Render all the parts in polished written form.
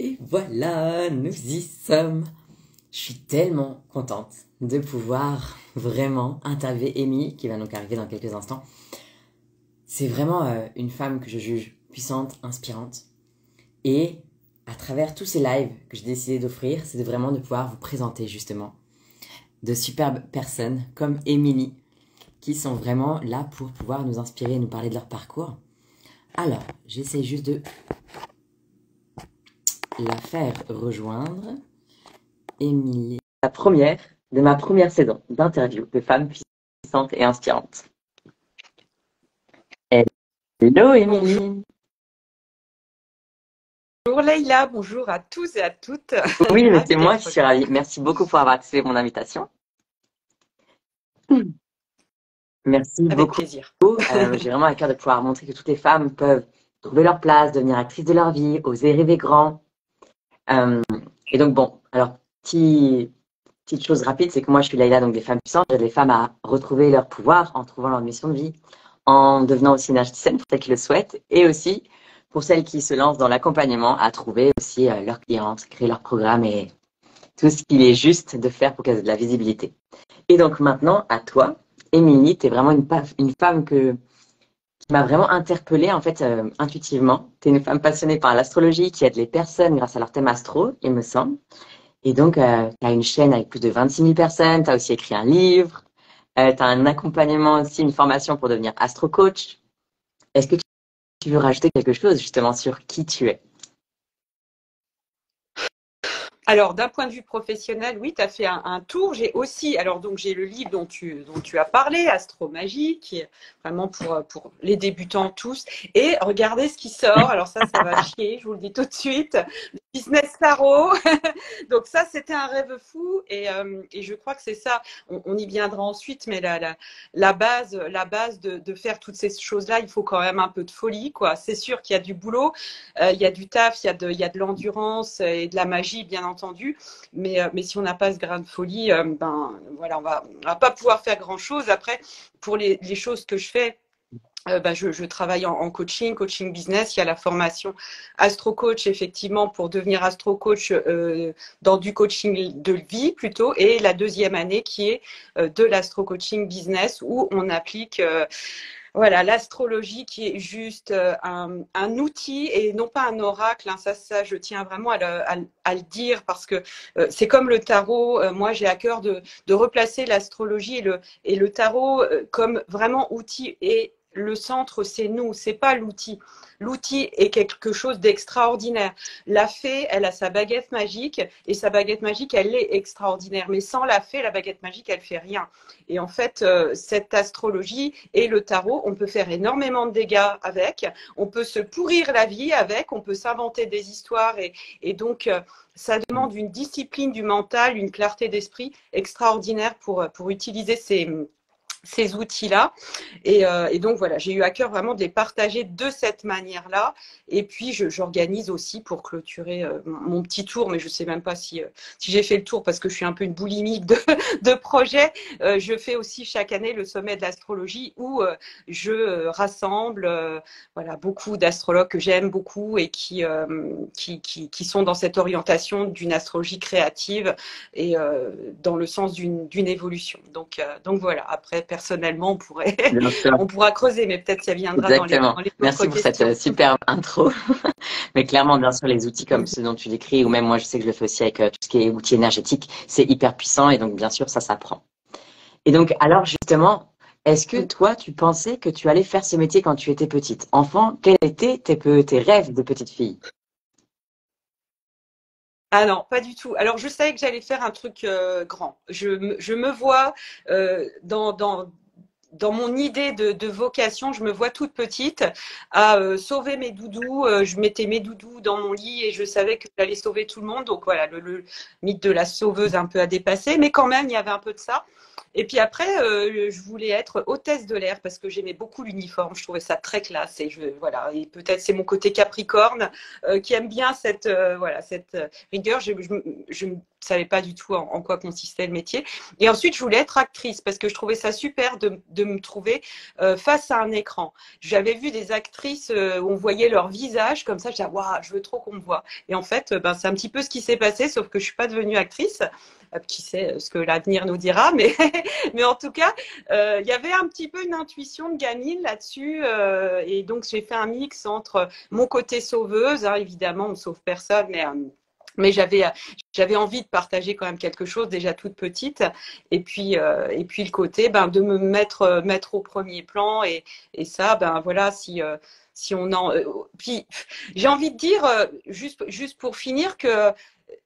Et voilà, nous y sommes. Je suis tellement contente de pouvoir vraiment interviewer Amy, qui va donc arriver dans quelques instants. C'est vraiment une femme que je juge puissante, inspirante. Et à travers tous ces lives que j'ai décidé d'offrir, c'est vraiment de pouvoir vous présenter justement de superbes personnes comme Émilie, qui sont vraiment là pour pouvoir nous inspirer et nous parler de leur parcours. Alors, j'essaie juste de la faire rejoindre. Émilie, la première de ma première saison d'interview de femmes puissantes et inspirantes. Hello Émilie. Bonjour Leïla, bonjour à tous et à toutes. Oui, mais Ravie c'est moi d'être qui suis ravie. Merci beaucoup pour avoir accepté mon invitation. Merci avec beaucoup. plaisir. J'ai vraiment à cœur de pouvoir montrer que toutes les femmes peuvent trouver leur place, devenir actrices de leur vie, oser rêver grand. Et donc bon, alors petite chose rapide, c'est que moi je suis Leïla, donc des femmes puissantes. J'aide les femmes à retrouver leur pouvoir en trouvant leur mission de vie, en devenant aussi une artiste pour celles qui le souhaitent, et aussi pour celles qui se lancent dans l'accompagnement à trouver aussi leurs clientes, créer leur programme et tout ce qu'il est juste de faire pour qu'elles aient de la visibilité. Et donc maintenant, à toi, Émilie, tu es vraiment une femme qui m'a vraiment interpellée en fait intuitivement. Tu es une femme passionnée par l'astrologie qui aide les personnes grâce à leur thème astro, il me semble. Et donc, tu as une chaîne avec plus de 26 000 personnes, tu as aussi écrit un livre, tu as un accompagnement aussi, une formation pour devenir astro-coach. Est-ce que tu veux rajouter quelque chose justement sur qui tu es? Alors, d'un point de vue professionnel, oui, tu as fait un tour. J'ai aussi, alors donc j'ai le livre dont tu as parlé, Astromagie, qui est vraiment pour les débutants tous. Et regardez ce qui sort. Alors ça va chier, je vous le dis tout de suite. Business Tarot. Donc ça, c'était un rêve fou. Et je crois que c'est ça. On y viendra ensuite, mais la base de faire toutes ces choses-là, il faut quand même un peu de folie, quoi. C'est sûr qu'il y a du boulot, il y a du taf, il y a de l'endurance et de la magie, bien entendu. Mais si on n'a pas ce grain de folie, ben voilà, on va pas pouvoir faire grand-chose. Après, pour les choses que je fais, ben je travaille en coaching business. Il y a la formation Astro Coach, effectivement, pour devenir Astro Coach dans du coaching de vie plutôt. Et la deuxième année qui est de l'Astro Coaching Business où on applique voilà, l'astrologie qui est juste un outil et non pas un oracle. Hein. Ça, je tiens vraiment à le dire parce que c'est comme le tarot. Moi, j'ai à cœur de replacer l'astrologie et le tarot comme vraiment outil. Et le centre, c'est nous, c'est pas l'outil. L'outil est quelque chose d'extraordinaire. La fée, elle a sa baguette magique et sa baguette magique, elle est extraordinaire. Mais sans la fée, la baguette magique, elle fait rien. Et en fait, cette astrologie et le tarot, on peut faire énormément de dégâts avec, on peut se pourrir la vie avec, on peut s'inventer des histoires et donc ça demande une discipline du mental, une clarté d'esprit extraordinaire pour utiliser ces outils-là. Et donc, voilà, j'ai eu à cœur vraiment de les partager de cette manière-là. Et puis, j'organise aussi pour clôturer mon petit tour, mais je ne sais même pas si j'ai fait le tour parce que je suis un peu une boulimique de projets. Je fais aussi chaque année le sommet de l'astrologie où je rassemble voilà, beaucoup d'astrologues que j'aime beaucoup et qui sont dans cette orientation d'une astrologie créative et dans le sens d'une évolution. Donc voilà, après, personnellement, Bien sûr. on pourra creuser, mais peut-être ça viendra Exactement. dans les autres Merci pour cette questions. superbe intro. Mais clairement, bien sûr, les outils comme ceux dont tu décris, ou même moi, je sais que je le fais aussi avec tout ce qui est outils énergétiques, c'est hyper puissant et donc, bien sûr, ça s'apprend. Et donc, alors justement, est-ce que toi, tu pensais que tu allais faire ce métier quand tu étais petite? Enfant, quels étaient tes rêves de petite fille? Ah non, pas du tout. Alors, je savais que j'allais faire un truc grand. Je me vois dans mon idée de vocation, je me vois toute petite à sauver mes doudous. Je mettais mes doudous dans mon lit et je savais que j'allais sauver tout le monde. Donc voilà, le mythe de la sauveuse un peu à dépasser, mais quand même, il y avait un peu de ça. Et puis après, je voulais être hôtesse de l'air parce que j'aimais beaucoup l'uniforme. Je trouvais ça très classe. Voilà, et peut-être c'est mon côté Capricorne qui aime bien cette rigueur. savais pas du tout en quoi consistait le métier. Et ensuite, je voulais être actrice parce que je trouvais ça super de me trouver face à un écran. J'avais vu des actrices où on voyait leur visage comme ça. Je disais, waouh, je veux trop qu'on me voit. Et en fait, ben, c'est un petit peu ce qui s'est passé, sauf que je suis pas devenue actrice. Qui sait ce que l'avenir nous dira, mais, mais en tout cas, il y avait un petit peu une intuition de gamine là-dessus. Et donc, j'ai fait un mix entre mon côté sauveuse, hein, évidemment, on ne sauve personne, mais j'avais envie de partager quand même quelque chose déjà toute petite et puis le côté de me mettre au premier plan et ça voilà si on en puis j'ai envie de dire juste pour finir que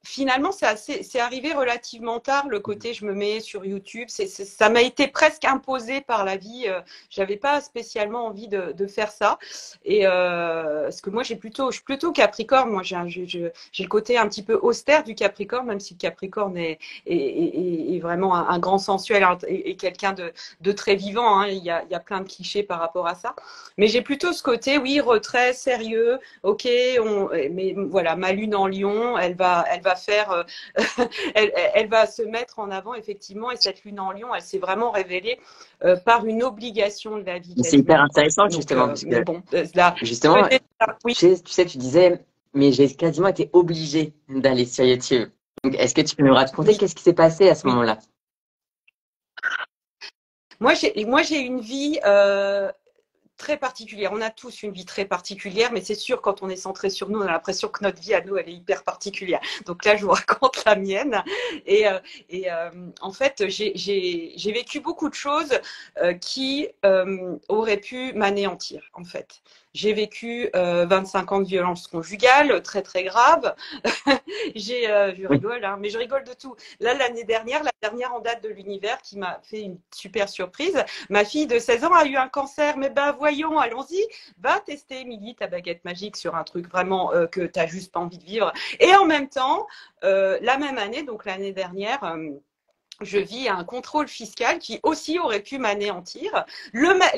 finalement, c'est arrivé relativement tard, le côté je me mets sur YouTube. Ça m'a été presque imposé par la vie. J'avais pas spécialement envie de faire ça. Et parce que moi, je suis plutôt Capricorne. Moi, j'ai le côté un petit peu austère du Capricorne, même si le Capricorne est vraiment un grand sensuel et quelqu'un de très vivant. Hein. Il y a plein de clichés par rapport à ça. Mais j'ai plutôt ce côté, oui, retrait, sérieux. Ok, mais voilà, ma lune en Lion, elle va faire, elle va se mettre en avant effectivement. Et cette lune en Lion, elle s'est vraiment révélée par une obligation de la vie. C'est hyper intéressant Donc, justement parce mais que bon, là, justement, oui. tu sais, tu disais, mais j'ai quasiment été obligée d'aller sur YouTube. Donc, est-ce que tu peux nous raconter Oui, qu'est-ce qui s'est passé à ce oui. moment-là? Moi, j'ai une vie très particulière. On a tous une vie très particulière, mais c'est sûr, quand on est centré sur nous, on a l'impression que notre vie à nous, elle est hyper particulière. Donc là, je vous raconte la mienne. Et, en fait, j'ai vécu beaucoup de choses qui auraient pu m'anéantir, en fait. J'ai vécu 25 ans de violence conjugale, très très grave. Je Oui. rigole, hein, mais je rigole de tout. Là, l'année dernière, la dernière en date de l'univers qui m'a fait une super surprise, ma fille de 16 ans a eu un cancer. Mais ben voyons, allons-y, va tester, Émilie, ta baguette magique sur un truc vraiment que tu n'as juste pas envie de vivre. Et en même temps, la même année, donc l'année dernière, je vis un contrôle fiscal qui aussi aurait pu m'anéantir.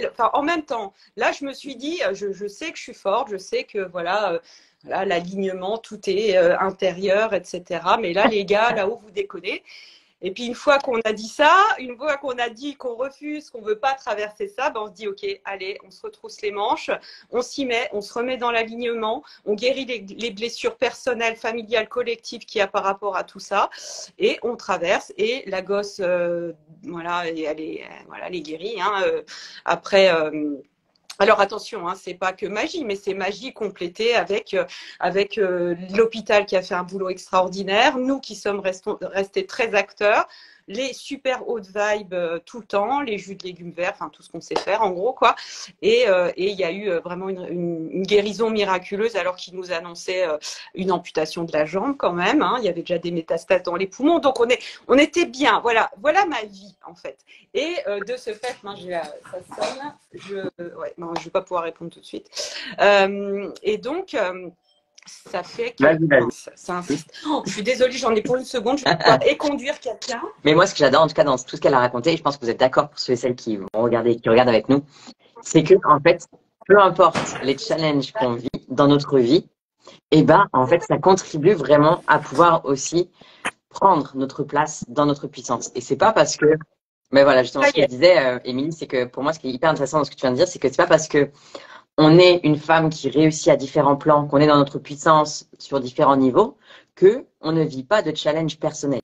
Enfin, en même temps, là, je me suis dit, je sais que je suis forte, je sais que voilà, voilà l'alignement, tout est intérieur, etc. Mais là, les gars, là-haut, vous déconnez. Et puis une fois qu'on a dit ça, une fois qu'on a dit qu'on refuse, qu'on veut pas traverser ça, on se dit ok, allez, on se retrousse les manches, on s'y met, on se remet dans l'alignement, on guérit les blessures personnelles, familiales, collectives qu'il y a par rapport à tout ça, et on traverse. Et la gosse, voilà, elle est guérie. Hein, après. Alors attention, hein, c'est pas que magie, mais c'est magie complétée avec l'hôpital qui a fait un boulot extraordinaire, nous qui sommes restés très acteurs, les super hautes vibes tout le temps, les jus de légumes verts, enfin tout ce qu'on sait faire en gros quoi. Et il y a eu vraiment une guérison miraculeuse alors qu'il nous annonçait une amputation de la jambe quand même. Hein, il y avait déjà des métastases dans les poumons, donc on était bien. Voilà ma vie en fait. Et de ce fait, ça sonne. Ouais, non, je vais pas pouvoir répondre tout de suite. Et donc, ça fait que Vas-y. ça insiste. Oh, je suis désolée, j'en ai pour une seconde. Je vais pouvoir éconduire quelqu'un. Mais moi, ce que j'adore, en tout cas, dans tout ce qu'elle a raconté, et je pense que vous êtes d'accord pour ceux et celles qui vont regarder, qui regardent avec nous, c'est que, en fait, peu importe les challenges qu'on vit dans notre vie, et en fait, ça contribue vraiment à pouvoir aussi prendre notre place dans notre puissance. Et c'est pas parce que, mais voilà, justement, ce que disait Émilie, c'est que pour moi, ce qui est hyper intéressant dans ce que tu viens de dire, c'est que c'est pas parce que on est une femme qui réussit à différents plans, qu'on est dans notre puissance sur différents niveaux, que on ne vit pas de challenge personnel.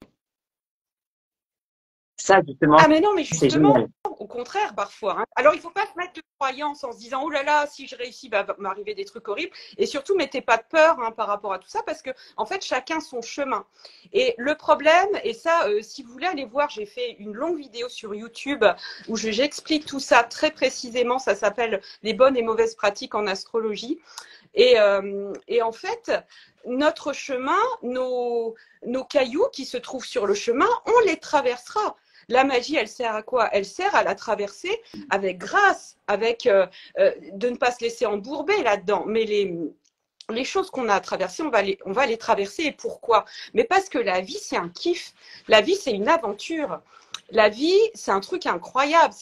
Ça, justement, Ah mais non, mais c'est justement, génial. au contraire parfois. Hein. Alors il faut pas se mettre de croyance en se disant oh là là, si je réussis, va m'arriver des trucs horribles. Et surtout, mettez pas de peur hein, par rapport à tout ça, parce que en fait, chacun son chemin. Et le problème, et ça, si vous voulez aller voir, j'ai fait une longue vidéo sur YouTube où j'explique tout ça très précisément. Ça s'appelle les bonnes et mauvaises pratiques en astrologie. Et en fait, notre chemin, nos cailloux qui se trouvent sur le chemin, on les traversera. La magie, elle sert à quoi? Elle sert à la traverser avec grâce, avec de ne pas se laisser embourber là-dedans. Mais les choses qu'on a à traverser, on va les traverser. Et pourquoi? Mais parce que la vie, c'est un kiff. La vie, c'est une aventure. la vie, c'est un truc incroyable.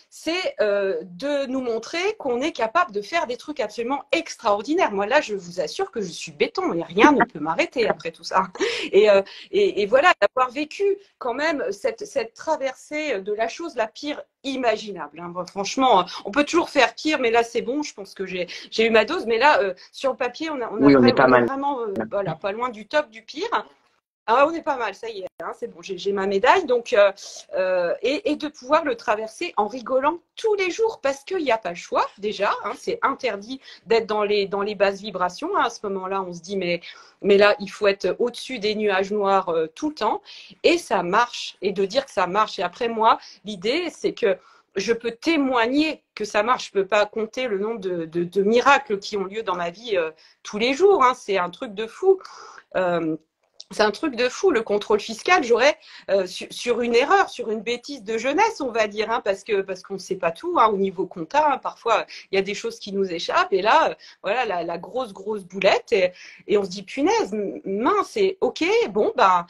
C'est de nous montrer qu'on est capable de faire des trucs absolument extraordinaires. Moi, là, je vous assure que je suis béton et rien ne peut m'arrêter après tout ça. Et voilà, d'avoir vécu quand même cette traversée de la chose la pire imaginable. Hein. Franchement, on peut toujours faire pire, mais là, c'est bon. Je pense que j'ai eu ma dose. Mais là, sur le papier, Oui, on est pas mal. vraiment voilà, pas loin du top, du pire. Ah, on est pas mal, ça y est, hein, c'est bon, j'ai ma médaille. Donc, et de pouvoir le traverser en rigolant tous les jours parce qu'il n'y a pas le choix, déjà. Hein, c'est interdit d'être dans les basses vibrations. Hein, à ce moment-là, on se dit, mais là, il faut être au-dessus des nuages noirs tout le temps. Et ça marche. Et de dire que ça marche. Et après, moi, l'idée, c'est que je peux témoigner que ça marche. Je ne peux pas compter le nombre de miracles qui ont lieu dans ma vie tous les jours. Hein, c'est un truc de fou. C'est un truc de fou, le contrôle fiscal. J'aurais sur une erreur, sur une bêtise de jeunesse, on va dire, hein, parce qu'on ne sait pas tout hein, au niveau compta. Hein, parfois, il y a des choses qui nous échappent. Et là, voilà, la grosse boulette. Et on se dit, punaise, mince, c'est OK, bon, ben,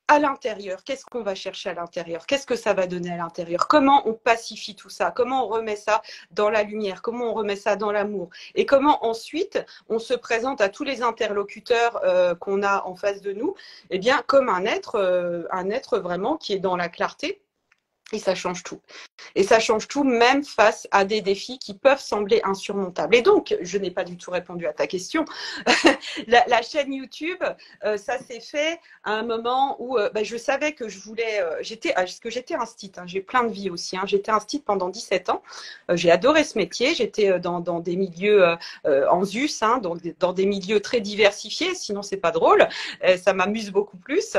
à l'intérieur, qu'est-ce qu'on va chercher à l'intérieur? Qu'est-ce que ça va donner à l'intérieur? Comment on pacifie tout ça? Comment on remet ça dans la lumière? Comment on remet ça dans l'amour? Et comment ensuite on se présente à tous les interlocuteurs qu'on a en face de nous, eh bien, comme un être vraiment qui est dans la clarté. Et ça change tout. Et ça change tout, même face à des défis qui peuvent sembler insurmontables. Et donc, je n'ai pas du tout répondu à ta question. La chaîne YouTube, ça s'est fait à un moment où je savais que je voulais... parce que j'étais instite, hein, j'ai plein de vies aussi. Hein, j'étais instite pendant 17 ans. J'ai adoré ce métier. J'étais dans des milieux en ZUS, hein, dans des milieux très diversifiés. Sinon, c'est pas drôle. Ça m'amuse beaucoup plus.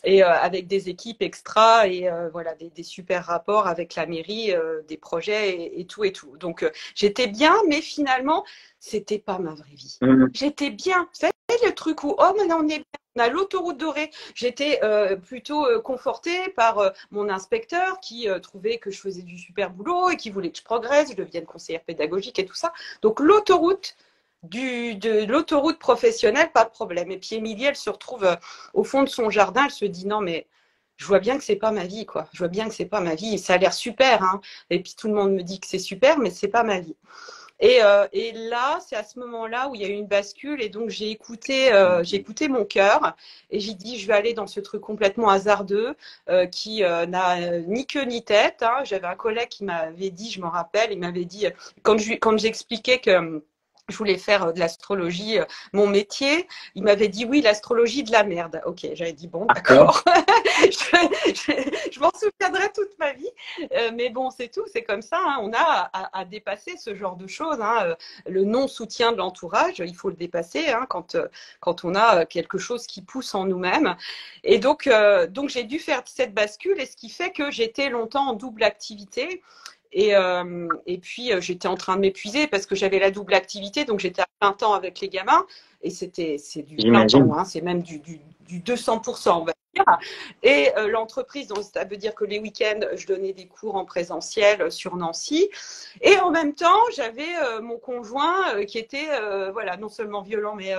Et avec des équipes extra et voilà, des super rapports avec la mairie, des projets et tout et tout. Donc j'étais bien, mais finalement, c'était pas ma vraie vie. J'étais bien. Vous savez, le truc où, oh, maintenant on est bien, on a l'autoroute dorée. J'étais plutôt confortée par mon inspecteur qui trouvait que je faisais du super boulot et qui voulait que je progresse, je devienne conseillère pédagogique et tout ça. Donc l'autoroute, de l'autoroute professionnelle, pas de problème. Et puis Émilie, elle se retrouve au fond de son jardin, elle se dit non mais je vois bien que c'est pas ma vie, quoi. Je vois bien que c'est pas ma vie. Ça a l'air super, hein. Et puis tout le monde me dit que c'est super, mais c'est pas ma vie. Et là, c'est à ce moment-là où il y a eu une bascule et donc j'ai écouté mon cœur et j'ai dit je vais aller dans ce truc complètement hasardeux qui n'a ni queue ni tête. Hein. J'avais un collègue qui m'avait dit, je m'en rappelle, il m'avait dit quand j'expliquais que je voulais faire de l'astrologie mon métier. Il m'avait dit oui, l'astrologie de la merde. Ok, j'avais dit bon, d'accord. je m'en souviendrai toute ma vie. Mais bon, c'est tout, c'est comme ça. Hein. On a à dépasser ce genre de choses. Hein. Le non-soutien de l'entourage, il faut le dépasser hein, quand on a quelque chose qui pousse en nous-mêmes. Et donc j'ai dû faire cette bascule, et ce qui fait que j'étais longtemps en double activité. Et puis, j'étais en train de m'épuiser parce que j'avais la double activité. Donc, j'étais à plein temps avec les gamins. Et c'est du plein temps. Hein, c'est même du 200%, on va dire. Et l'entreprise, donc, ça veut dire que les week-ends, je donnais des cours en présentiel sur Nancy. Et en même temps, j'avais mon conjoint qui était, voilà, non seulement violent, mais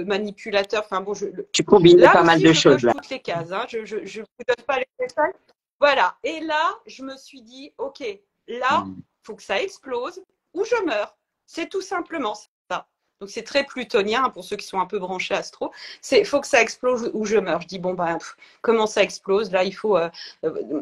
manipulateur. Enfin, bon, tu combines pas mal de choses, là. Toutes les cases. Hein, je ne vous donne pas les détails. Voilà. Et là, je me suis dit, OK, là, il faut que ça explose ou je meurs. C'est tout simplement ça. Donc, c'est très plutonien pour ceux qui sont un peu branchés astro. Il faut que ça explose ou je meurs. Je dis, bon, ben, comment ça explose? Là, il faut...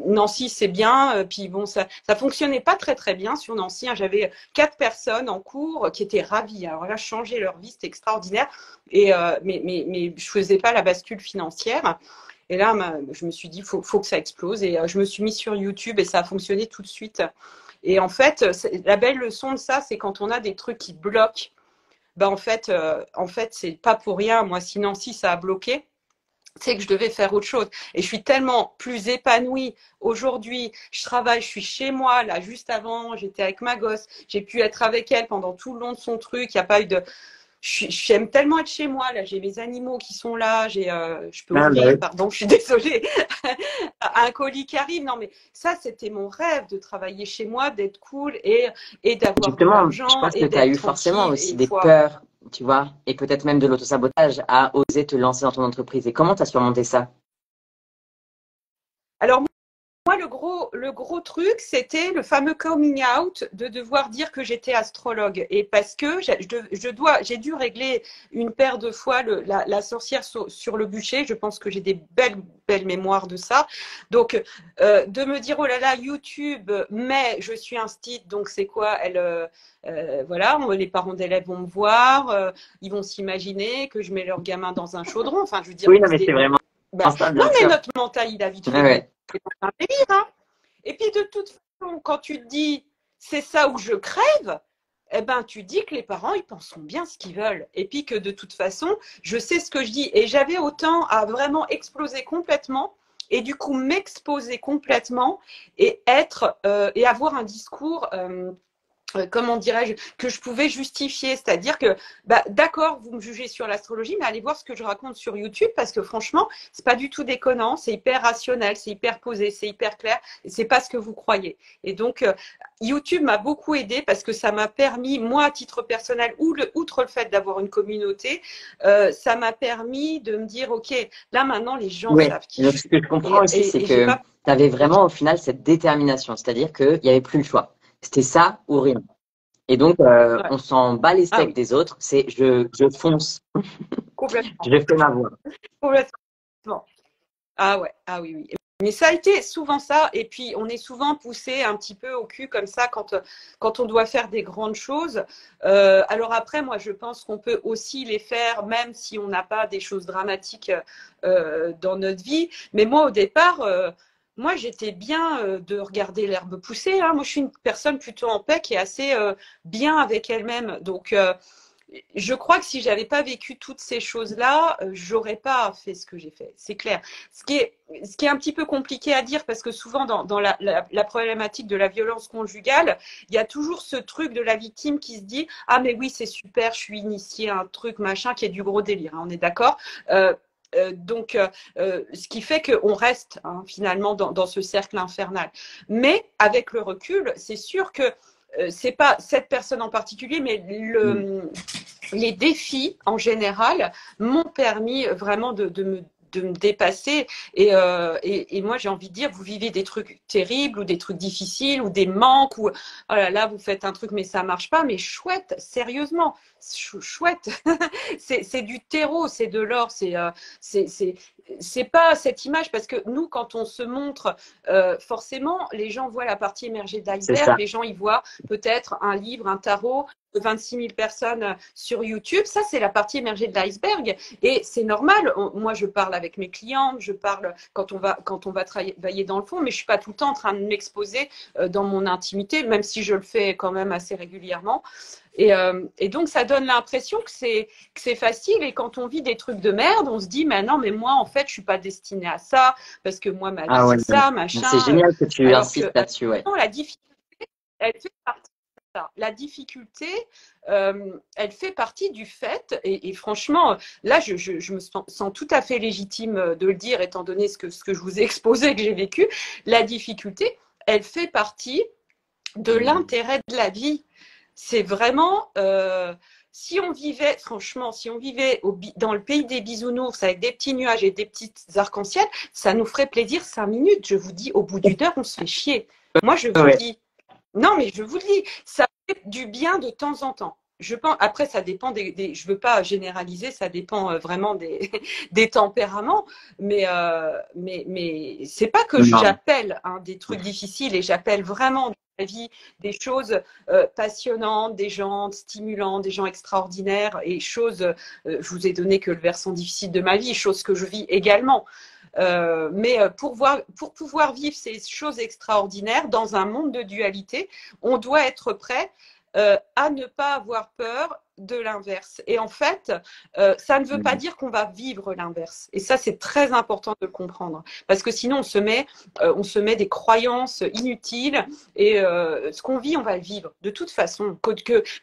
Nancy, c'est bien. Puis bon, ça fonctionnait pas très, très bien sur Nancy. Hein. J'avais 4 personnes en cours qui étaient ravies. Alors là, changer leur vie, c'était extraordinaire. Et, mais je faisais pas la bascule financière. Et là, je me suis dit, faut que ça explose. Et je me suis mise sur YouTube et ça a fonctionné tout de suite. Et en fait, la belle leçon de ça, c'est quand on a des trucs qui bloquent. Ben en fait, c'est pas pour rien. Moi, sinon, si ça a bloqué, c'est que je devais faire autre chose. Et je suis tellement plus épanouie aujourd'hui. Je travaille, je suis chez moi. Là, juste avant, j'étais avec ma gosse. J'ai pu être avec elle pendant tout le long de son truc. Il n'y a pas eu de... J'aime tellement être chez moi, là, j'ai mes animaux qui sont là, je peux ouvrir, pardon, je suis désolée, un colis qui arrive. Non, mais ça, c'était mon rêve de travailler chez moi, d'être cool et d'avoir de l'argent. Je pense que tu as eu forcément aussi des peurs, tu vois, et peut-être même de l'autosabotage à oser te lancer dans ton entreprise. Et comment tu as surmonté ça? Alors, moi, moi, le gros truc, c'était le fameux coming out de devoir dire que j'étais astrologue. Et parce que j'ai dû régler une paire de fois la sorcière sur le bûcher. Je pense que j'ai des belles mémoires de ça. Donc, de me dire, oh là là, YouTube, mais je suis instite, donc c'est quoi? Voilà, les parents d'élèves vont me voir, ils vont s'imaginer que je mets leur gamin dans un chaudron. Enfin, je veux dire, Oui, non, mais c'est vraiment ça, non, bien mais sûr. notre mental, il a vite fait Ouais. un délire. Hein. Et puis, de toute façon, quand tu te dis, c'est ça où je crève, eh ben, tu dis que les parents, ils penseront bien ce qu'ils veulent. Et puis que de toute façon, je sais ce que je dis. Et j'avais autant à vraiment exploser complètement et du coup m'exposer complètement et et avoir un discours comment dirais-je, que je pouvais justifier. C'est-à-dire que, d'accord, vous me jugez sur l'astrologie, mais allez voir ce que je raconte sur YouTube parce que franchement, c'est pas du tout déconnant, c'est hyper rationnel, c'est hyper posé, c'est hyper clair et c'est pas ce que vous croyez. Et donc, YouTube m'a beaucoup aidé parce que ça m'a permis, moi, à titre personnel, outre le fait d'avoir une communauté, ça m'a permis de me dire, OK, là maintenant, les gens savent qui Donc, je ce suis. que je comprends aussi, c'est que tu avais vraiment au final cette détermination, c'est-à-dire qu'il n'y avait plus le choix. C'était ça ou rien. Et donc, on s'en bat les steaks des autres, c'est je fonce, Complètement. je fais ma voix. Complètement. Ah ouais, ah oui, oui. Mais ça a été souvent ça, et puis on est souvent poussé un petit peu au cul comme ça quand on doit faire des grandes choses. Alors après, moi je pense qu'on peut aussi les faire même si on n'a pas des choses dramatiques dans notre vie. Mais moi au départ, moi j'étais bien de regarder l'herbe pousser. Hein. Moi je suis une personne plutôt en paix qui est assez bien avec elle-même. Donc je crois que si j'avais pas vécu toutes ces choses-là, j'aurais pas fait ce que j'ai fait. C'est clair. Ce qui est un petit peu compliqué à dire parce que souvent dans la problématique de la violence conjugale, il y a toujours ce truc de la victime qui se dit ah mais oui c'est super, je suis initiée à un truc machin qui est du gros délire. Hein, on est d'accord. Donc, ce qui fait qu'on reste hein, finalement dans ce cercle infernal. Mais avec le recul, c'est sûr que c'est pas cette personne en particulier, mais les défis en général m'ont permis vraiment de me dépasser et moi j'ai envie de dire vous vivez des trucs terribles ou des trucs difficiles ou des manques ou oh là là vous faites un truc mais ça marche pas mais chouette sérieusement chouette c'est du terreau c'est de l'or c'est pas cette image parce que nous quand on se montre forcément les gens voient la partie émergée de l'iceberg les gens y voient peut-être un livre un tarot de 26 000 personnes sur YouTube, ça c'est la partie émergée de l'iceberg et c'est normal. Moi je parle avec mes clients, je parle quand on va travailler dans le fond, mais je suis pas tout le temps en train de m'exposer dans mon intimité, même si je le fais quand même assez régulièrement. Et donc ça donne l'impression que c'est facile et quand on vit des trucs de merde, on se dit mais non mais moi en fait je suis pas destinée à ça parce que moi ma vie c'est ça machin. C'est génial que tu insistes là-dessus, ouais. Non, la difficulté, elle fait partie. La difficulté, elle fait partie du fait, et franchement, là, je me sens tout à fait légitime de le dire, étant donné ce que je vous ai exposé, que j'ai vécu. La difficulté, elle fait partie de l'intérêt de la vie. C'est vraiment, si on vivait, franchement, si on vivait dans le pays des bisounours avec des petits nuages et des petites arcs-en-ciel, ça nous ferait plaisir 5 minutes. Je vous dis, au bout d'une heure, on se fait chier. Moi, je vous le dis. Non, mais je vous le dis, ça fait du bien de temps en temps. Je pense, après, ça dépend je veux pas généraliser, ça dépend vraiment des tempéraments, mais c'est pas que j'appelle hein, des trucs difficiles et j'appelle vraiment dans la vie des choses passionnantes, des gens stimulants, des gens extraordinaires et choses, je vous ai donné que le versant difficile de ma vie, choses que je vis également. Mais pour pouvoir vivre ces choses extraordinaires dans un monde de dualité, on doit être prêt à ne pas avoir peur de l'inverse. Et en fait, ça ne veut pas dire qu'on va vivre l'inverse. Et ça, c'est très important de le comprendre. Parce que sinon, on se met des croyances inutiles et ce qu'on vit, on va le vivre. De toute façon,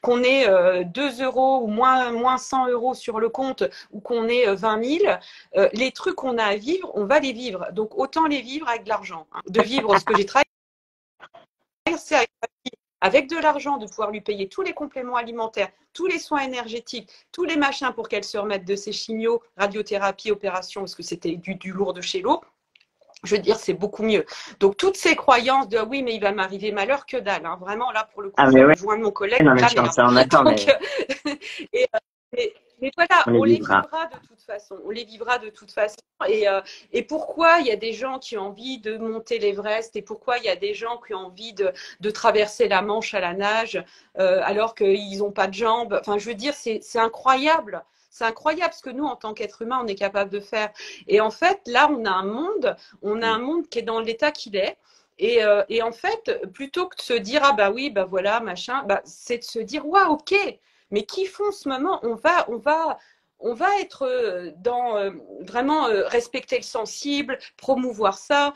qu'on ait 2 euros ou moins 100 euros sur le compte ou qu'on ait 20 000, les trucs qu'on a à vivre, on va les vivre. Donc, autant les vivre avec de l'argent. Hein. De vivre ce que j'ai travaillé, c'est avec de l'argent, de pouvoir lui payer tous les compléments alimentaires, tous les soins énergétiques, tous les machins pour qu'elle se remette de ses chimios, radiothérapie, opérations, parce que c'était du lourd de chez lourd. Je veux dire, c'est beaucoup mieux. Donc, toutes ces croyances de oui, mais il va m'arriver malheur, que dalle. Hein. Vraiment, là, pour le coup, Ah, je mais ouais, rejoins mon collègue, non, mais je suis jamais. Hein. entièrement d'accord, Donc, mais et, mais voilà, on les on les vivra. vivra de toute façon. On les vivra de toute façon. Et pourquoi il y a des gens qui ont envie de monter l'Everest et pourquoi il y a des gens qui ont envie de traverser la Manche à la nage alors qu'ils n'ont pas de jambes. Enfin, je veux dire, c'est incroyable. C'est incroyable ce que nous, en tant qu'être humain, on est capable de faire. Et en fait, là, on a un monde qui est dans l'état qu'il est. Et en fait, plutôt que de se dire, ah bah oui, bah voilà, machin, bah, c'est de se dire, waouh, ok, mais qui font ce moment, on va être dans vraiment respecter le sensible, promouvoir ça,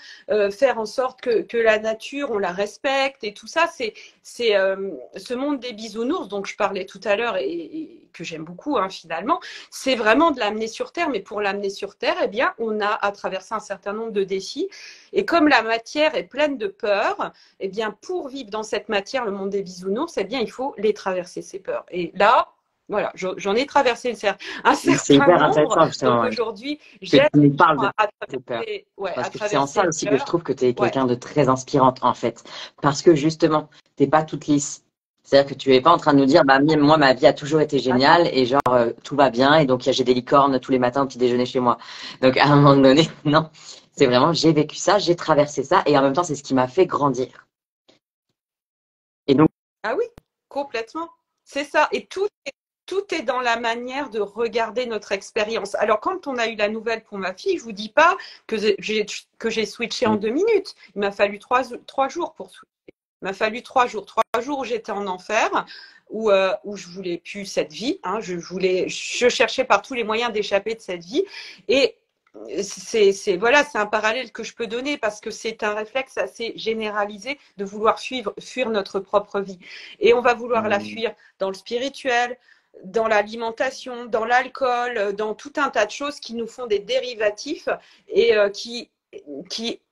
faire en sorte que la nature, on la respecte et tout ça. C'est ce monde des bisounours dont je parlais tout à l'heure et que j'aime beaucoup hein, finalement. C'est vraiment de l'amener sur Terre, mais pour l'amener sur Terre, eh bien, on a à traverser un certain nombre de défis. Et comme la matière est pleine de peurs, eh bien, pour vivre dans cette matière, le monde des bisounours, eh bien, il faut les traverser, ces peurs. Et là, voilà, j'en ai traversé un C'est certain hyper nombre. intéressant, justement, Donc ouais, aujourd'hui, que j'aide tu nous les parles de gens à tes peurs. traverser, ouais, Parce à que c'est en ça traverser aussi que je leurs trouve que tu es ouais. quelqu'un de très inspirante, en fait. Parce que justement, t'es pas toute lisse. C'est-à-dire que tu es pas en train de nous dire, bah, moi, ma vie a toujours été Ah non, géniale et genre, tout va bien et donc j'ai des licornes tous les matins au petit déjeuner chez moi. Donc, à un moment donné, non. C'est vraiment, j'ai vécu ça, j'ai traversé ça et en même temps, c'est ce qui m'a fait grandir. Et donc, ah oui, complètement. C'est ça. Et tout est dans la manière de regarder notre expérience. Alors, quand on a eu la nouvelle pour ma fille, je vous dis pas que j'ai switché en 2 minutes. Il m'a fallu trois jours pour switcher. Il m'a fallu 3 jours. 3 jours où j'étais en enfer, où je voulais plus cette vie. Hein, je cherchais par tous les moyens d'échapper de cette vie. Et voilà, c'est un parallèle que je peux donner parce que c'est un réflexe assez généralisé de vouloir fuir notre propre vie. Et on va vouloir la fuir dans le spirituel, dans l'alimentation, dans l'alcool, dans tout un tas de choses qui nous font des dérivatifs et qui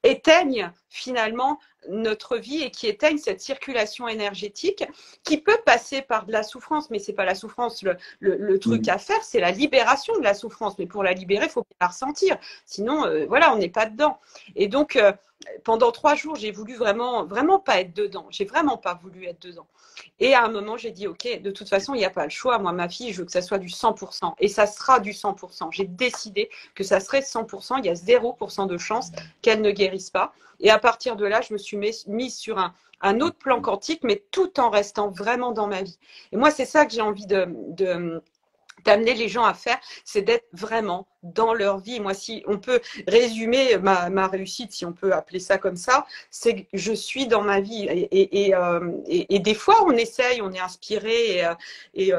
éteignent finalement notre vie et qui éteignent cette circulation énergétique qui peut passer par de la souffrance, mais c'est pas la souffrance le truc à faire, c'est la libération de la souffrance. Mais pour la libérer, il faut la ressentir. Sinon, voilà, on n'est pas dedans. Et donc, pendant 3 jours, j'ai voulu vraiment pas être dedans. J'ai vraiment pas voulu être dedans. Et à un moment, j'ai dit, OK, de toute façon, il n'y a pas le choix. Moi, ma fille, je veux que ça soit du 100%. Et ça sera du 100%. J'ai décidé que ça serait 100%. Il y a 0% de chance qu'elle ne guérisse pas. Et à partir de là, je me suis mise sur un autre plan quantique, mais tout en restant vraiment dans ma vie. Et moi, c'est ça que j'ai envie d'amener les gens à faire, c'est d'être vraiment dans leur vie. Moi, si on peut résumer ma réussite, si on peut appeler ça comme ça, c'est que je suis dans ma vie. Et des fois, on essaye, on est inspiré et, et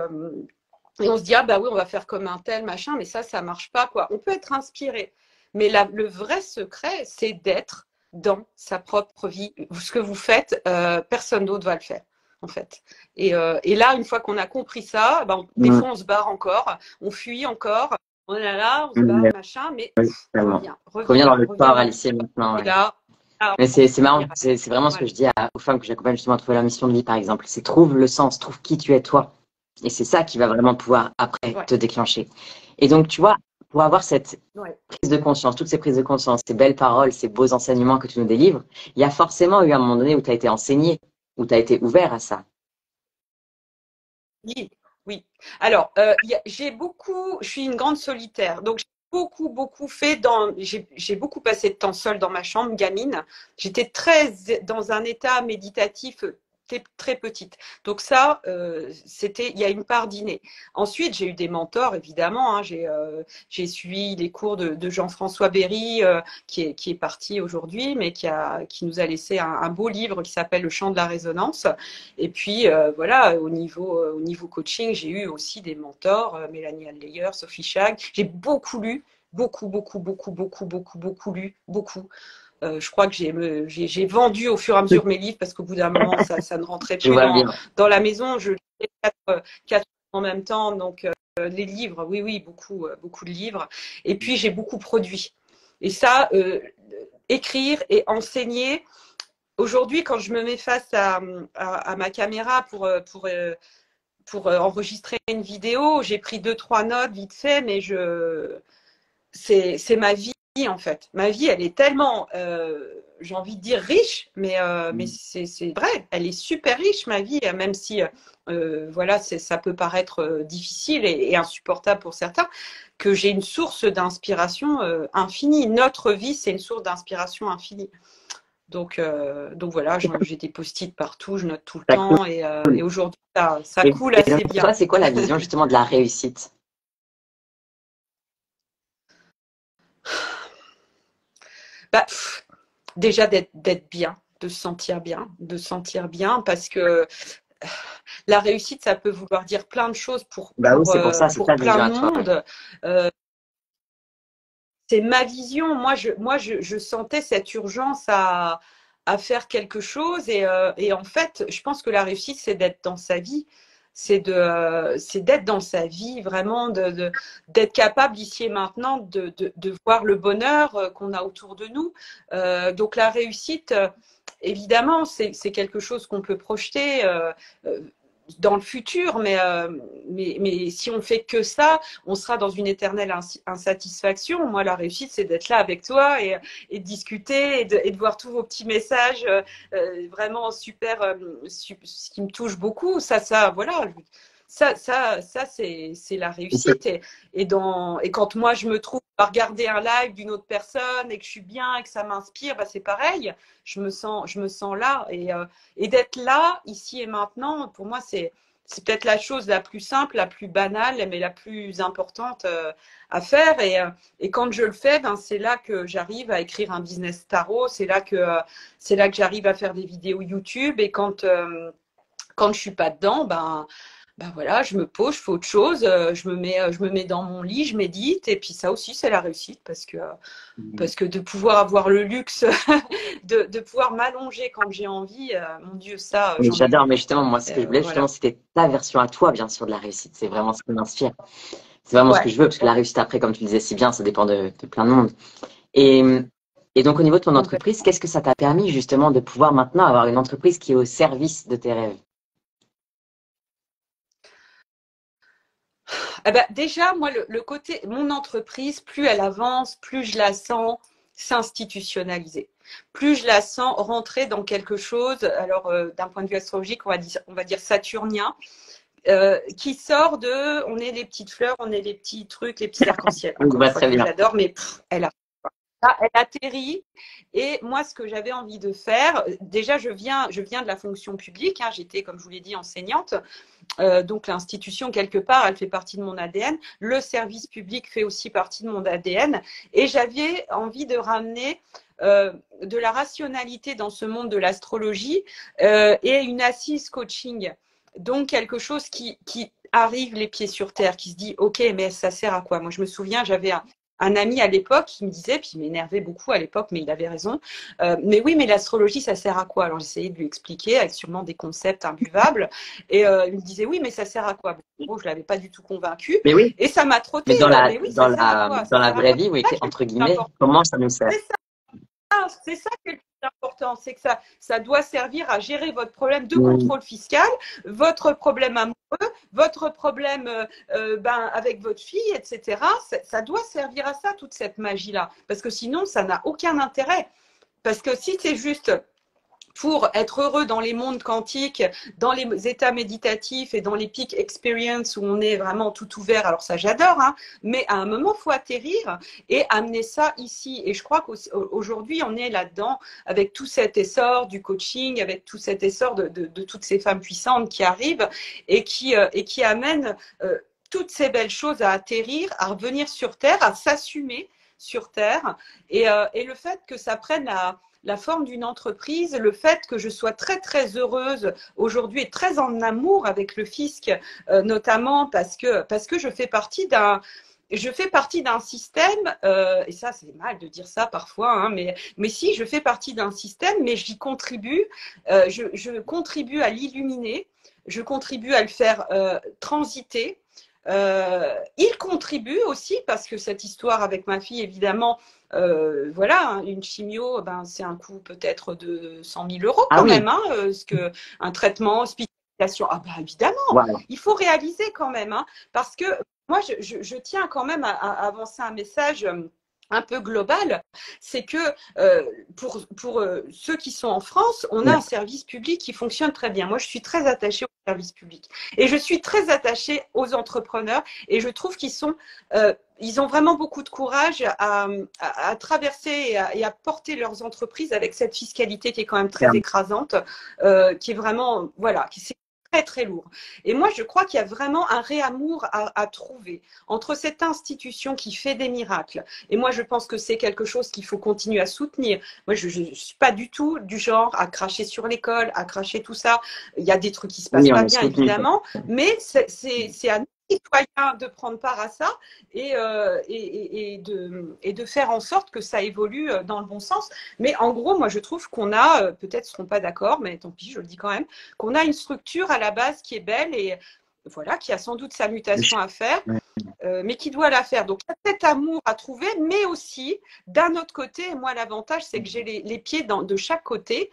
on se dit, ah bah oui, on va faire comme un tel, machin, mais ça marche pas, quoi. On peut être inspiré. Mais le vrai secret, c'est d'être dans sa propre vie. Ce que vous faites, personne d'autre va le faire, en fait. Et là, une fois qu'on a compris ça, ben, des fois, on se barre encore, on fuit encore, on est là, on se barre, machin, mais revenir dans le corps, reviens. Alice, maintenant. Et Ouais. là, Mais c'est marrant, c'est vraiment ce que voilà. je dis aux femmes que j'accompagne justement à trouver leur mission de vie, par exemple. C'est trouve le sens, trouve qui tu es toi. Et c'est ça qui va vraiment pouvoir après te déclencher. Et donc, tu vois, pour avoir cette prise de conscience, toutes ces prises de conscience, ces belles paroles, ces beaux enseignements que tu nous délivres, il y a forcément eu un moment donné où tu as été enseigné, où tu as été ouvert à ça. Oui, oui. Alors, je suis une grande solitaire, donc j'ai beaucoup fait j'ai beaucoup passé de temps seule dans ma chambre, gamine. J'étais dans un état méditatif très petite. Donc ça, il y a une part d'inné. Ensuite, j'ai eu des mentors, évidemment. Hein. J'ai suivi les cours de Jean-François Berry, qui est parti aujourd'hui, mais qui nous a laissé un beau livre qui s'appelle Le chant de la résonance. Et puis, voilà, au niveau coaching, j'ai eu aussi des mentors, Mélanie Alleyer, Sophie Chag. J'ai beaucoup lu, beaucoup lu, beaucoup. Je crois que j'ai vendu au fur et à mesure mes livres parce qu'au bout d'un moment, ça ne rentrait plus dans la maison. Je lisais quatre en même temps. Donc, les livres, oui, beaucoup de livres. Et puis, j'ai beaucoup produit. Et ça, écrire et enseigner. Aujourd'hui, quand je me mets face à ma caméra pour enregistrer une vidéo, j'ai pris 2-3 notes vite fait, mais c'est ma vie. en fait. Ma vie, elle est tellement, j'ai envie de dire riche, mais c'est vrai, elle est super riche, ma vie, même si, voilà, ça peut paraître difficile et insupportable pour certains, que j'ai une source d'inspiration infinie. Notre vie, c'est une source d'inspiration infinie. Donc voilà, j'ai des post-it partout, je note tout le Ça coule. temps et aujourd'hui, ça Et, coule et donc, assez pour bien. toi, c'est quoi la vision justement de la réussite? Bah, déjà d'être bien, de se sentir bien, parce que la réussite, ça peut vouloir dire plein de choses Bah oui, c'est pour ça, c'est pour ta plein vision de à toi. Ouais. monde. C'est ma vision. Je sentais cette urgence à faire quelque chose. Et en fait, je pense que la réussite, c'est d'être dans sa vie. C'est d'être dans sa vie, vraiment, d'être capable ici et maintenant de voir le bonheur qu'on a autour de nous. Donc la réussite, évidemment, c'est quelque chose qu'on peut projeter. Dans le futur, mais si on fait que ça, on sera dans une éternelle insatisfaction. Moi, la réussite, c'est d'être là avec toi et de discuter et de voir tous vos petits messages vraiment super, ce qui me touche beaucoup. Voilà. C'est la réussite. Et quand moi, je me trouve à regarder un live d'une autre personne et que je suis bien et que ça m'inspire, bah, c'est pareil. Je me sens là. Et d'être là, ici et maintenant, pour moi, c'est peut-être la chose la plus simple, la plus banale, mais la plus importante à faire. Et quand je le fais, ben, c'est là que j'arrive à écrire un business tarot, c'est là que j'arrive à faire des vidéos YouTube. Et quand je suis pas dedans, ben voilà, je me pose, je fais autre chose, je me mets dans mon lit, je médite. Et puis ça aussi, c'est la réussite parce que de pouvoir avoir le luxe de pouvoir m'allonger quand j'ai envie, mon Dieu, ça, Mais j'en ai j'adore, eu. mais justement, moi, ce que je voulais, justement, Voilà. c'était ta version à toi, bien sûr, de la réussite. C'est vraiment ce qui m'inspire. C'est vraiment ce que Ouais. je veux, parce que la réussite, après, comme tu le disais si bien, ça dépend de plein de monde. Et, et donc, au niveau de ton entreprise, qu'est-ce que ça t'a permis, justement, de pouvoir maintenant avoir une entreprise qui est au service de tes rêves? Eh ben, déjà, moi, le côté, mon entreprise, plus elle avance, plus je la sens s'institutionnaliser. Plus je la sens rentrer dans quelque chose, alors d'un point de vue astrologique, on va dire saturnien, qui sort de, on est les petites fleurs, on est les petits trucs, les petits arcs-en-ciel. Je Encore une vois fois très que bien. j'adore, mais elle a là, elle atterrit. Et moi, ce que j'avais envie de faire, déjà, je viens de la fonction publique. Hein, j'étais, comme je vous l'ai dit, enseignante. Donc, l'institution, quelque part, elle fait partie de mon ADN. Le service public fait aussi partie de mon ADN. Et j'avais envie de ramener de la rationalité dans ce monde de l'astrologie et une assise coaching. Donc, quelque chose qui arrive les pieds sur terre, qui se dit, OK, mais ça sert à quoi? Moi, je me souviens, j'avais un ami à l'époque qui me disait, puis il m'énervait beaucoup à l'époque, mais il avait raison. Mais oui, mais l'astrologie, ça sert à quoi? Alors j'essayais de lui expliquer avec sûrement des concepts imbuvables. Et il me disait, oui, mais ça sert à quoi? Bon, je ne l'avais pas du tout convaincu. Mais oui, Et ça m'a trotté. mais Mais oui, ça sert à quoi? dans Ça la sert à vraie quoi? vie, oui, C'est ça qui est le entre plus guillemets, important. comment ça nous sert? C'est ça qui est le plus important, c'est que ça doit servir à gérer votre problème de Mm. contrôle fiscal, votre problème amoureux, votre problème avec votre fille, etc. Ça doit servir à ça, toute cette magie-là. Parce que sinon, ça n'a aucun intérêt. Parce que si c'est juste pour être heureux dans les mondes quantiques, dans les états méditatifs et dans les peak experience où on est vraiment tout ouvert, alors ça j'adore, hein, mais à un moment, il faut atterrir et amener ça ici. Et je crois qu'aujourd'hui, on est là-dedans avec tout cet essor du coaching, avec tout cet essor de toutes ces femmes puissantes qui arrivent et qui amènent toutes ces belles choses à atterrir, à revenir sur Terre, à s'assumer sur Terre. Et le fait que ça prenne la forme d'une entreprise, le fait que je sois très très heureuse aujourd'hui et très en amour avec le fisc, notamment parce que je fais partie d'un système, et ça c'est mal de dire ça parfois, hein, mais si je fais partie d'un système, mais j'y contribue, je contribue à l'illuminer, je contribue à le faire transiter. Il contribue aussi parce que cette histoire avec ma fille, évidemment, voilà, hein, une chimio, ben, c'est un coût peut-être de 100 000 euros Ah quand oui, même, hein, un traitement, hospitalisation, ah ben, évidemment, voilà. il faut réaliser quand même, hein, parce que moi, je tiens quand même à avancer un message un peu global, c'est que pour ceux qui sont en France, on a Ouais. un service public qui fonctionne très bien. Moi, je suis très attachée au service public et je suis très attachée aux entrepreneurs et je trouve ils ont vraiment beaucoup de courage à traverser et à porter leurs entreprises avec cette fiscalité qui est quand même très Clairement. écrasante, qui est vraiment, voilà, qui c'est très très lourd. Et moi, je crois qu'il y a vraiment un réamour à trouver entre cette institution qui fait des miracles. Et moi, je pense que c'est quelque chose qu'il faut continuer à soutenir. Moi, je ne suis pas du tout du genre à cracher sur l'école, à cracher tout ça. Il y a des trucs qui se passent Oui, on pas est bien, soutenu. évidemment, mais c'est à nous, citoyens, de prendre part à ça et de faire en sorte que ça évolue dans le bon sens. Mais en gros, moi, je trouve qu'on a, peut-être ne seront pas d'accord, mais tant pis, je le dis quand même, qu'on a une structure à la base qui est belle et voilà, qui a sans doute sa mutation à faire, mais qui doit la faire. Donc, il y a cet amour à trouver, mais aussi, d'un autre côté, moi, l'avantage, c'est que j'ai les pieds de chaque côté,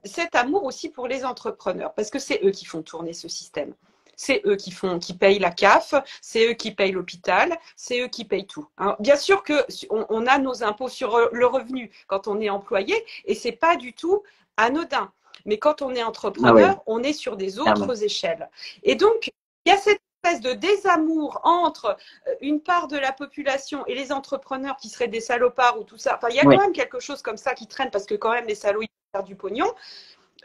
cet amour aussi pour les entrepreneurs, parce que c'est eux qui font tourner ce système. C'est eux qui payent la CAF, c'est eux qui payent l'hôpital, c'est eux qui payent tout. Hein. Bien sûr qu'on a nos impôts sur le revenu quand on est employé, et c'est pas du tout anodin. Mais quand on est Ah ouais, entrepreneur, on est sur des clairement. autres échelles. Et donc, il y a cette espèce de désamour entre une part de la population et les entrepreneurs qui seraient des salopards ou tout ça. Enfin, il y a Oui, quand même quelque chose comme ça qui traîne parce que quand même les salauds, ils perdent du pognon.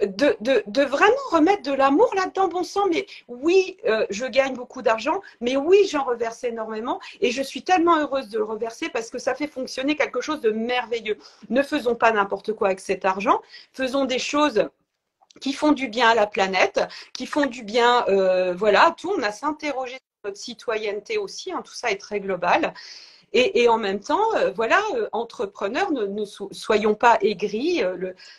De vraiment remettre de l'amour là-dedans, bon sang, mais oui, je gagne beaucoup d'argent, mais oui, j'en reverse énormément et je suis tellement heureuse de le reverser parce que ça fait fonctionner quelque chose de merveilleux. Ne faisons pas n'importe quoi avec cet argent, faisons des choses qui font du bien à la planète, qui font du bien, voilà, à tout. On a s'interroger sur notre citoyenneté aussi, hein, tout ça est très global. Et en même temps, voilà, entrepreneurs, ne soyons pas aigris.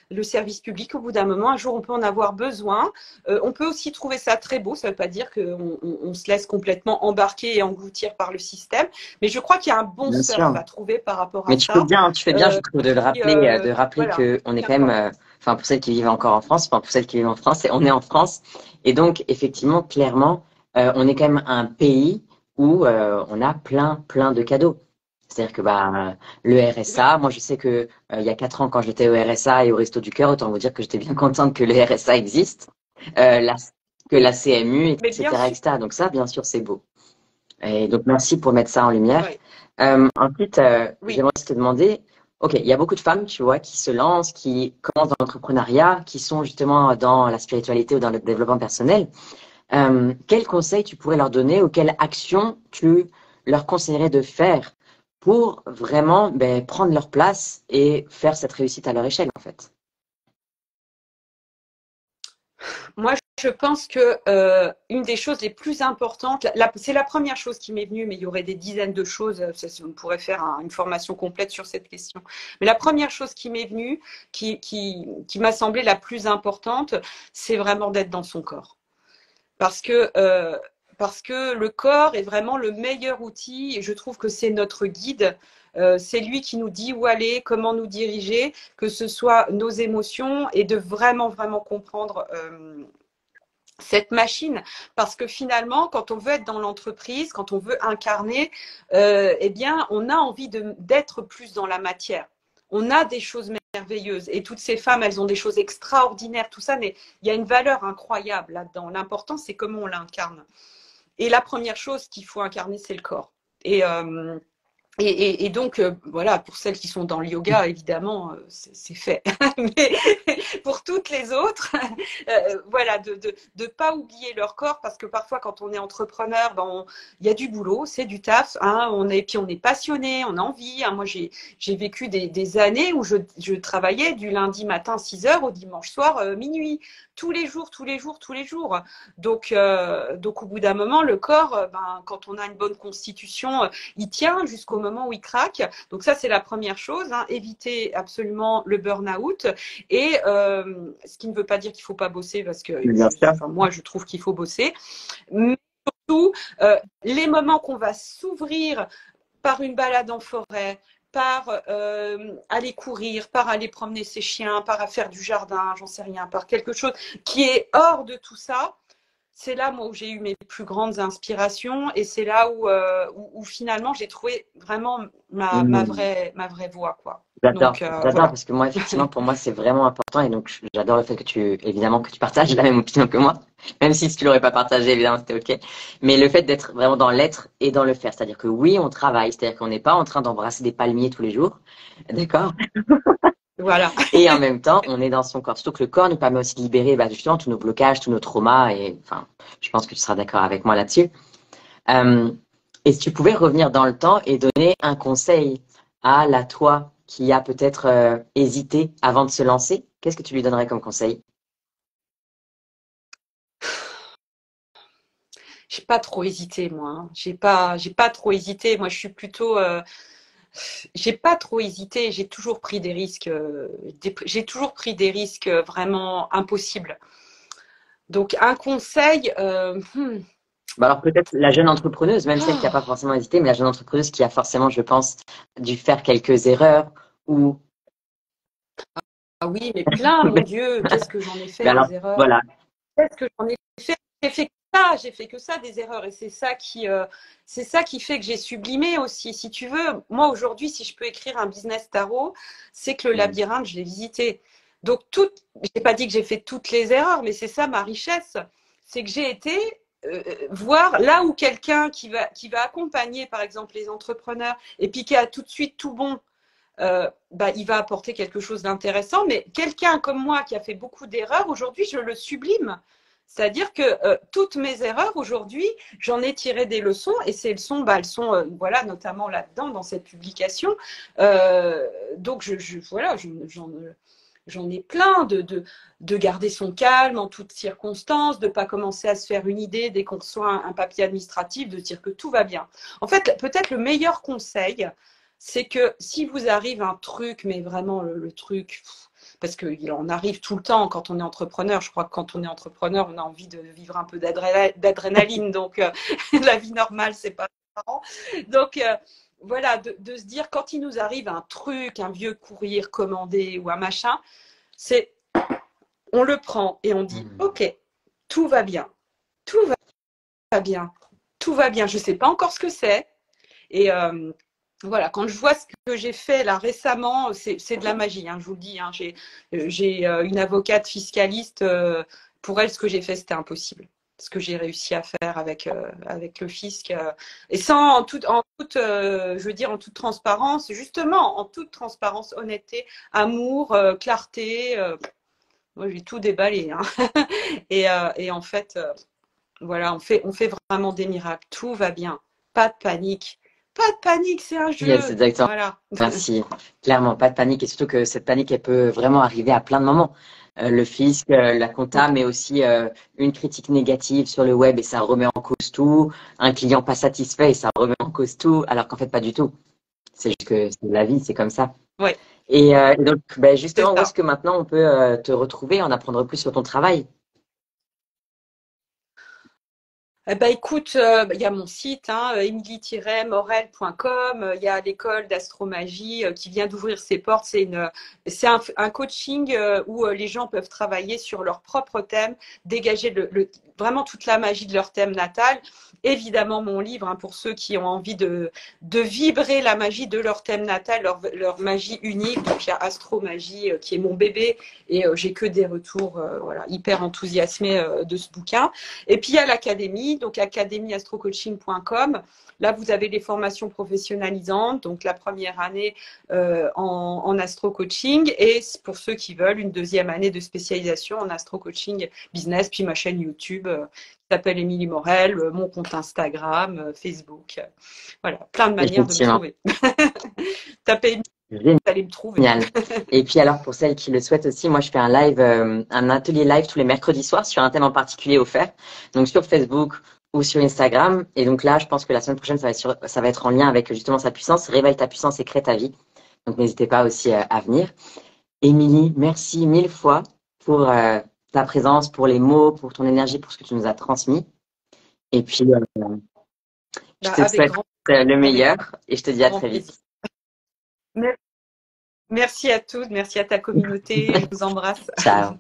Le service public, au bout d'un moment, un jour, on peut en avoir besoin. On peut aussi trouver ça très beau. Ça ne veut pas dire qu'on se laisse complètement embarquer et engloutir par le système. Mais je crois qu'il y a un bon bien surf sûr. à trouver par rapport à Mais ça. tu fais bien, je trouve, Qui, de rappeler voilà, que on est tient quand même, pas. enfin, pour celles qui vivent encore en France, enfin, pour celles qui vivent en France, on est en France. Et donc, effectivement, clairement, on est quand même un pays où on a plein de cadeaux. C'est-à-dire que bah, le Oui, RSA, moi je sais que il y a 4 ans, quand j'étais au RSA et au Resto du Cœur, autant vous dire que j'étais bien contente que le RSA existe, la, que la CMU, mais bien etc., sûr. etc. Donc ça, bien sûr, c'est beau. Et donc, merci pour mettre ça en lumière. Ouais, Ensuite, oui. j'aimerais aussi te demander, OK, il y a beaucoup de femmes, tu vois, qui se lancent, qui commencent dans l'entrepreneuriat, qui sont justement dans la spiritualité ou dans le développement personnel. Quels conseils tu pourrais leur donner ou quelles actions tu leur conseillerais de faire pour vraiment ben, prendre leur place et faire cette réussite à leur échelle, en fait? Moi, je pense que une des choses les plus importantes, c'est la première chose qui m'est venue, mais il y aurait des dizaines de choses. On pourrait faire une formation complète sur cette question. Mais la première chose qui m'est venue, qui m'a semblé la plus importante, c'est vraiment d'être dans son corps. Parce que, euh, parce que le corps est vraiment le meilleur outil et je trouve que c'est notre guide. C'est lui qui nous dit où aller, comment nous diriger, que ce soit nos émotions et de vraiment comprendre cette machine, parce que finalement, quand on veut être dans l'entreprise, quand on veut incarner, eh bien, on a envie d'être plus dans la matière. On a des choses merveilleuses et toutes ces femmes, elles ont des choses extraordinaires, tout ça, mais il y a une valeur incroyable là-dedans. L'important, c'est comment on l'incarne. Et la première chose qu'il faut incarner, c'est le corps. Et donc, voilà, pour celles qui sont dans le yoga, évidemment, c'est fait. Mais pour toutes les autres, voilà, de pas oublier leur corps, parce que parfois, quand on est entrepreneur, ben, il y a du boulot, c'est du taf, hein, puis on est passionné, on a envie. Hein. Moi, j'ai vécu des années où je travaillais du lundi matin 6 heures au dimanche soir minuit, tous les jours, tous les jours, tous les jours. Donc au bout d'un moment, le corps, ben, quand on a une bonne constitution, il tient jusqu'au moment où il craque. Donc ça, c'est la première chose. Hein. Éviter absolument le burn-out. Et ce qui ne veut pas dire qu'il ne faut pas bosser, parce que Bien sûr. enfin, moi, je trouve qu'il faut bosser. Mais surtout, les moments qu'on va s'ouvrir par une balade en forêt, par aller courir, par aller promener ses chiens, par faire du jardin, j'en sais rien, par quelque chose qui est hors de tout ça, c'est là, moi, où j'ai eu mes plus grandes inspirations et c'est là où finalement j'ai trouvé vraiment ma Mhm. vraie voie, quoi. J'adore, Donc, j'adore voilà. parce que moi, effectivement, pour moi, c'est vraiment important et donc j'adore le fait que évidemment, que tu partages la même opinion que moi, même si tu l'aurais pas partagé, évidemment, c'était ok. Mais le fait d'être vraiment dans l'être et dans le faire, c'est-à-dire que oui, on travaille, c'est-à-dire qu'on n'est pas en train d'embrasser des palmiers tous les jours, d'accord? Voilà. Et en même temps, on est dans son corps. Surtout que le corps nous permet aussi de libérer, bah, justement, tous nos blocages, tous nos traumas et, enfin, je pense que tu seras d'accord avec moi là-dessus. Euh, et si tu pouvais revenir dans le temps et donner un conseil à la toi qui a peut-être hésité avant de se lancer, qu'est-ce que tu lui donnerais comme conseil? J'ai pas trop hésité, moi. Hein. J'ai pas trop hésité. Moi, je suis plutôt. J'ai pas trop hésité. J'ai toujours pris des risques. J'ai toujours pris des risques vraiment impossibles. Donc, un conseil. Bah alors peut-être la jeune entrepreneuse, même celle qui n'a pas Oh, forcément hésité, mais la jeune entrepreneuse qui a forcément, je pense, dû faire quelques erreurs ou... ah oui, mais plein, mon Dieu. Qu'est-ce que j'en ai Mais fait alors, des erreurs? voilà. Qu'est-ce que j'en ai fait? J'ai fait que ça des erreurs et c'est ça qui fait que j'ai sublimé aussi. Si tu veux, moi aujourd'hui, si je peux écrire un business tarot, c'est que le Mm. labyrinthe, je l'ai visité. Donc j'ai pas dit que j'ai fait toutes les erreurs, mais c'est ça ma richesse, c'est que j'ai été voir là où quelqu'un qui va accompagner, par exemple, les entrepreneurs et puis qui a tout de suite tout bon. Bah, il va apporter quelque chose d'intéressant, mais quelqu'un comme moi qui a fait beaucoup d'erreurs, aujourd'hui, je le sublime. C'est-à-dire que toutes mes erreurs, aujourd'hui, j'en ai tiré des leçons et ces leçons, bah, elles sont voilà, notamment là-dedans, dans cette publication. Euh, donc, voilà, j'en ai plein de garder son calme en toutes circonstances, de ne pas commencer à se faire une idée dès qu'on reçoit un papier administratif, de dire que tout va bien. En fait, peut-être le meilleur conseil, c'est que si vous arrive un truc, mais vraiment le truc, parce qu'il en arrive tout le temps quand on est entrepreneur. Je crois que quand on est entrepreneur, on a envie de vivre un peu d'adrénaline. Donc, la vie normale, c'est pas marrant. Donc, voilà, de se dire quand il nous arrive un truc, un vieux courrier commandé ou un machin, c'est on le prend et on dit Mm. ok, tout va bien, tout va bien, tout va bien. Je sais pas encore ce que c'est et voilà, quand je vois ce que j'ai fait là récemment, c'est de la magie, hein, je vous le dis. Hein, j'ai une avocate fiscaliste. Pour elle, ce que j'ai fait, c'était impossible. Ce que j'ai réussi à faire avec le fisc. Et sans, je veux dire, en toute transparence, justement, en toute transparence, honnêteté, amour, clarté. Moi, j'ai tout déballé. Hein. Et en fait, voilà, on fait vraiment des miracles. Tout va bien. Pas de panique. Pas de panique, c'est un Yes, jeu. exactement. Voilà. Merci. Clairement, pas de panique. Et surtout que cette panique, elle peut vraiment arriver à plein de moments. Le fisc, la compta, mais aussi une critique négative sur le web et ça remet en cause tout. Un client pas satisfait et ça remet en cause tout. Alors qu'en fait, pas du tout. C'est juste que c'est la vie, c'est comme ça. Ouais, Et donc, ben, c'est justement, où est-ce ça. que maintenant on peut te retrouver, en apprendre plus sur ton travail? Eh ben, écoute, il y a mon site, hein, emily-morel.com. Il y a l'école d'astromagie qui vient d'ouvrir ses portes. C'est un coaching où les gens peuvent travailler sur leur propre thème, dégager vraiment toute la magie de leur thème natal. Évidemment, mon livre, hein, pour ceux qui ont envie de vibrer la magie de leur thème natal, leur magie unique. Donc, il y a Astromagie qui est mon bébé et j'ai que des retours voilà, hyper enthousiasmés de ce bouquin. Et puis, il y a l'académie, donc academieastrocoaching.com. Là, vous avez les formations professionnalisantes, donc la première année en astro-coaching et pour ceux qui veulent, une deuxième année de spécialisation en astro-coaching business, puis ma chaîne YouTube qui s'appelle Émilie Morel, mon compte Instagram, Facebook. Voilà, plein de manières de me Effectivement. trouver. Tapez Émilie, Génial. vous allez me trouver. Et puis alors, pour celles qui le souhaitent aussi, moi, je fais un live, un atelier live tous les mercredis soirs sur un thème en particulier offert. Donc, sur Facebook ou sur Instagram. Et donc là, je pense que la semaine prochaine, ça va être en lien avec justement sa puissance. Réveille ta puissance et crée ta vie. Donc, n'hésitez pas aussi à venir. Émilie, merci mille fois pour ta présence, pour les mots, pour ton énergie, pour ce que tu nous as transmis. Et puis, je Bah, te souhaite le avec meilleur et je te dis à grand très vite. plaisir. Merci à toutes, merci à ta communauté, je vous embrasse. Ciao.